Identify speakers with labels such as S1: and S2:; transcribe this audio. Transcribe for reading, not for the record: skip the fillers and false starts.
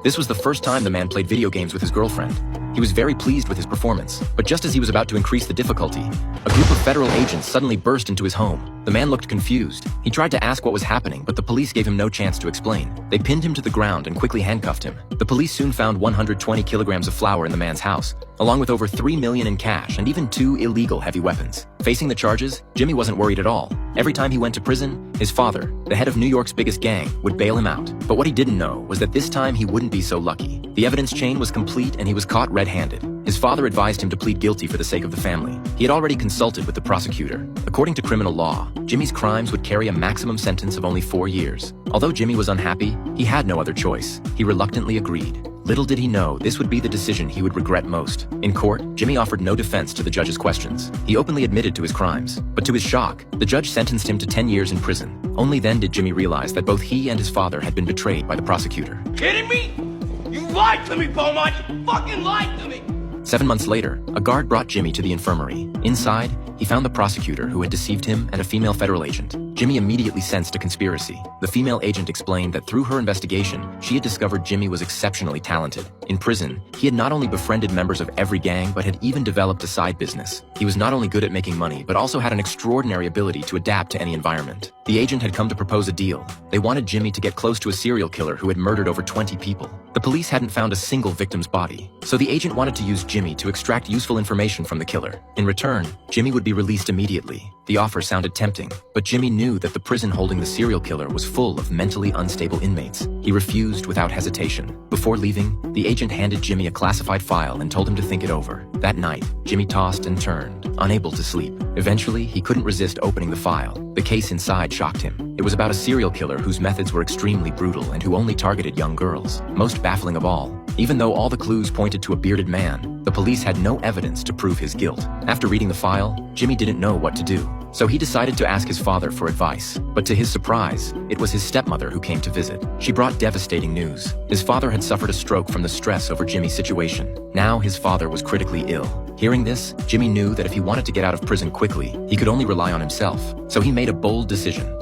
S1: This was the first time the man played video games with his girlfriend. He was very pleased with his performance, but just as he was about to increase the difficulty, a group of federal agents suddenly burst into his home. The man looked confused. He tried to ask what was happening, but the police gave him no chance to explain. They pinned him to the ground and quickly handcuffed him. The police soon found 120 kilograms of flour in the man's house, along with over $3 million in cash and even 2 illegal heavy weapons. Facing the charges, Jimmy wasn't worried at all. Every time he went to prison, his father, the head of New York's biggest gang, would bail him out. But what he didn't know was that this time he wouldn't be so lucky. The evidence chain was complete and he was caught red-handed. His father advised him to plead guilty for the sake of the family. He had already consulted with the prosecutor. According to criminal law, Jimmy's crimes would carry a maximum sentence of only 4 years. Although Jimmy was unhappy, he had no other choice. He reluctantly agreed. Little did he know this would be the decision he would regret most. In court, Jimmy offered no defense to the judge's questions. He openly admitted to his crimes. But to his shock, the judge sentenced him to 10 years in prison. Only then did Jimmy realize that both he and his father had been betrayed by the prosecutor.
S2: Kidding me? You lied to me, Beaumont! You fucking lied to me!
S1: 7 months later, a guard brought Jimmy to the infirmary. Inside, he found the prosecutor who had deceived him and a female federal agent. Jimmy immediately sensed a conspiracy. The female agent explained that through her investigation, she had discovered Jimmy was exceptionally talented. In prison, he had not only befriended members of every gang, but had even developed a side business. He was not only good at making money, but also had an extraordinary ability to adapt to any environment. The agent had come to propose a deal. They wanted Jimmy to get close to a serial killer who had murdered over 20 people. The police hadn't found a single victim's body, so the agent wanted to use Jimmy to extract useful information from the killer. In return, Jimmy would be released immediately. The offer sounded tempting, but Jimmy knew that the prison holding the serial killer was full of mentally unstable inmates. He refused without hesitation. Before leaving, the agent handed Jimmy a classified file and told him to think it over. That night, Jimmy tossed and turned, unable to sleep. Eventually, he couldn't resist opening the file. The case inside shocked him. It was about a serial killer whose methods were extremely brutal and who only targeted young girls. Most baffling of all, even though all the clues pointed to a bearded man, the police had no evidence to prove his guilt. After reading the file, Jimmy didn't know what to do. So he decided to ask his father for advice. But to his surprise, it was his stepmother who came to visit. She brought devastating news. His father had suffered a stroke from the stress over Jimmy's situation. Now his father was critically ill. Hearing this, Jimmy knew that if he wanted to get out of prison quickly, he could only rely on himself. So he made a bold decision.